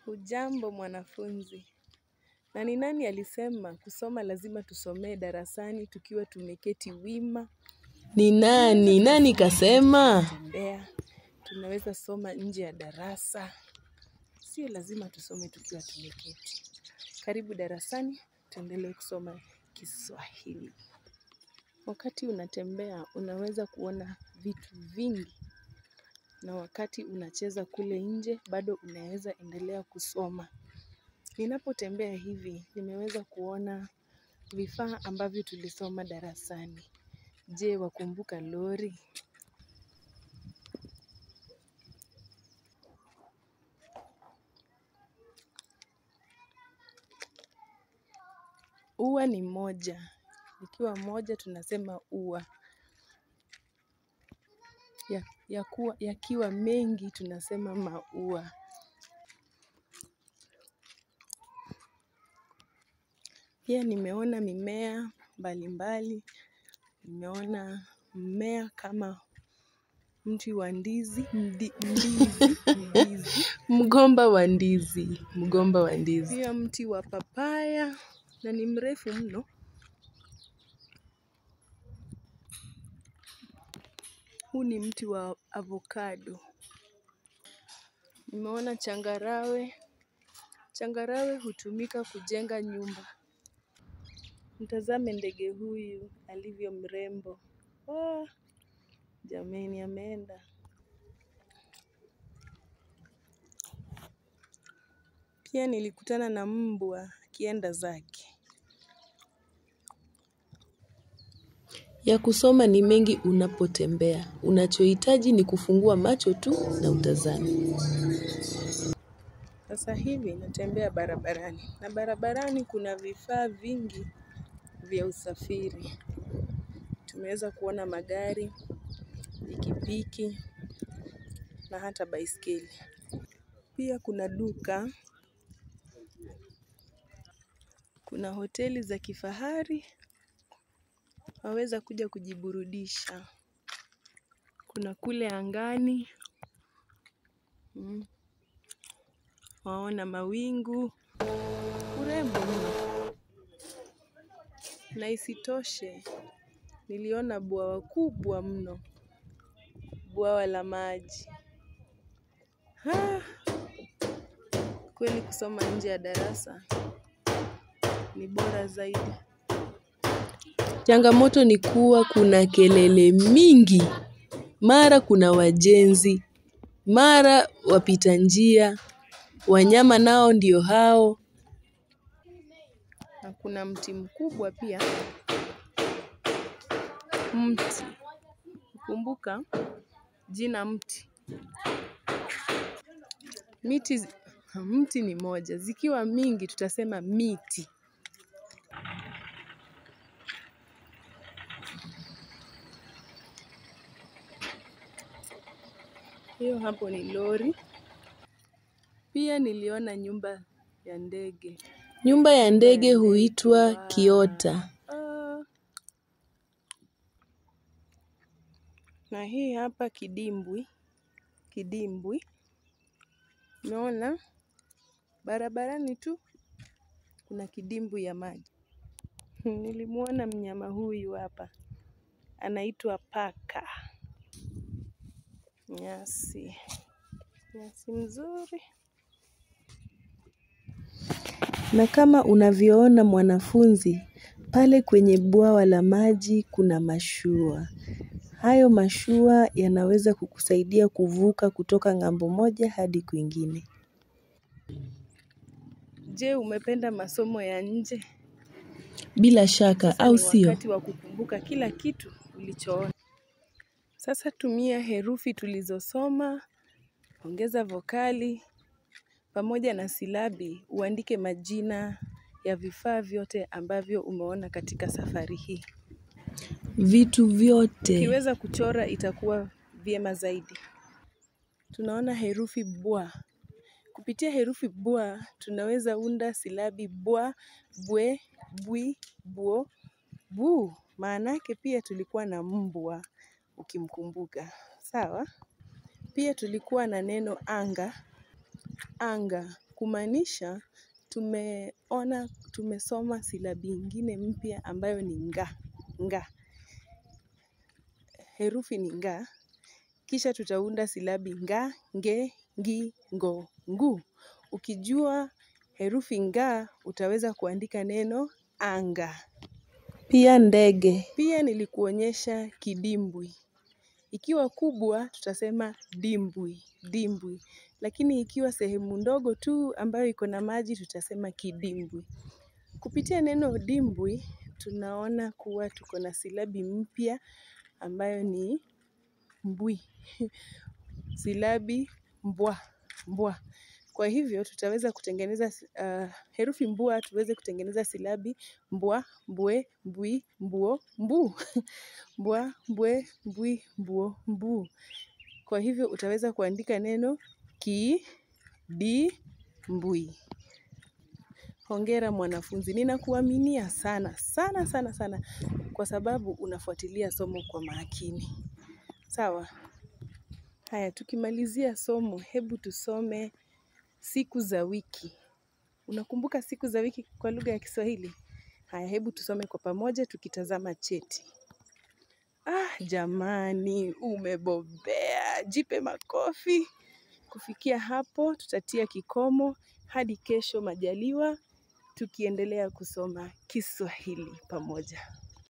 Hujambo mwanafunzi. Na ni nani alisema kusoma lazima tusomee darasani tukiwa tumeketi wima? Ni nani? Nani kasema? Tunaweza soma nje ya darasa. Sio lazima tusome tukiwa tumeketi. Karibu darasani, tuendelee kusoma Kiswahili. Wakati unatembea, unaweza kuona vitu vingi. Na wakati unacheza kule nje, bado unaweza endelea kusoma. Ninapotembea hivi, nimeweza kuona vifaa ambavyo tulisoma darasani. Je, wakumbuka lori? Ua ni moja. Ikiwa moja tunasema ua. Yakiwa mengi tunasema maua. Pia nimeona mimea mbalimbali. Nimeona mmea kama mti wa ndizi. Mgomba wa ndizi. Pia mti wa papaya na ni mrefu mno. Huu ni mti wa avocado. Nimeona changarawe. Changarawe hutumika kujenga nyumba. Mtazame ndege huyu alivyo mrembo. Jameni, ameenda. Pia nilikutana na mbwa akienda zake. Ya kusoma ni mengi unapotembea. Unachohitaji ni kufungua macho tu na utazame. Sasa hivi natembea barabarani. Na barabarani kuna vifaa vingi vya usafiri. Tumeweza kuona magari, pikipiki na hata baiskeli. Pia kuna duka. Kuna hoteli za kifahari. Waweza kuja kujiburudisha. Kuna kule angani. Waona mawingu. Urembo mno. Na isitoshe. Niliona bwawa kubwa mno. Bwawa la maji. Kweli kusoma nje ya darasa ni bora zaidi. Changamoto ni kuwa kuna kelele mingi. Mara kuna wajenzi. Mara wapita njia. Wanyama nao ndio hao. Na kuna mti mkubwa pia. Mti. Kumbuka jina mti. Mti ni moja. Zikiwa mingi tutasema miti. Hiyo hapo ni lori. Pia niliona nyumba ya ndege. Nyumba ya ndege huitwa kiota. Na hii hapa kidimbwi. Unaona barabarani tu kuna kidimbwi ya maji. Nilimuona mnyama huyu hapa. Anaitwa paka. Nyasi mzuri. Na kama unavyoona mwanafunzi, pale kwenye bwawa la maji kuna mashua. Hayo mashua yanaweza kukusaidia kuvuka kutoka ng'ambo moja hadi kwingine. Je, umependa masomo ya nje? Bila shaka, au sio? Wakati wa kukumbuka kila kitu ulichoona. Sasa tumia herufi tulizosoma, ongeza vokali, pamoja na silabi, uandike majina ya vifaa vyote ambavyo umeona katika safari hii. Vitu vyote. Ukiweza kuchora itakuwa vyema zaidi. Tunaona herufi bwa. Kupitia herufi bwa, tunaweza unda silabi bwa, bwe, bwi, buo, bu. Maanake pia tulikuwa na mbwa ukimkumbuka. Sawa? Pia tulikuwa na neno anga. kumaanisha tumesoma silabi ingine mpya ambayo ni nga. Nga. Herufi ni nga. Kisha tutaunda silabi nga, nge, ngi, ngo, ngu. Ukijua herufi nga utaweza kuandika neno anga. Pia ndege. Pia nilikuonyesha kidimbwi. Ikiwa kubwa tutasema dimbwi, dimbwi. Lakini ikiwa sehemu ndogo tu ambayo iko na maji tutasema kidimbwi. Kupitia neno dimbwi tunaona kuwa tuko na silabi mpya ambayo ni mbwi. Silabi mbwa, mbwa. Kwa hivyo tutaweza kutengeneza herufi mbwa, tuweze kutengeneza silabi mbwa, mbwe, mbwi, mbuo, mbu. Mbwa, mbwe, mbwi, mbuo, mbu. Kwa hivyo utaweza kuandika neno kidimbwi. Hongera mwanafunzi, ninakuaminia sana, sana, sana, sana. Kwa sababu unafuatilia somo kwa makini. Sawa? Haya, tukimalizia somo, hebu tusome siku za wiki. Unakumbuka siku za wiki kwa lugha ya Kiswahili? Haya, hebu tusome kwa pamoja tukitazama cheti. Jamani, umebobea. Jipe makofi. Kufikia hapo, tutatia kikomo. Hadi kesho majaliwa, tukiendelea kusoma Kiswahili pamoja.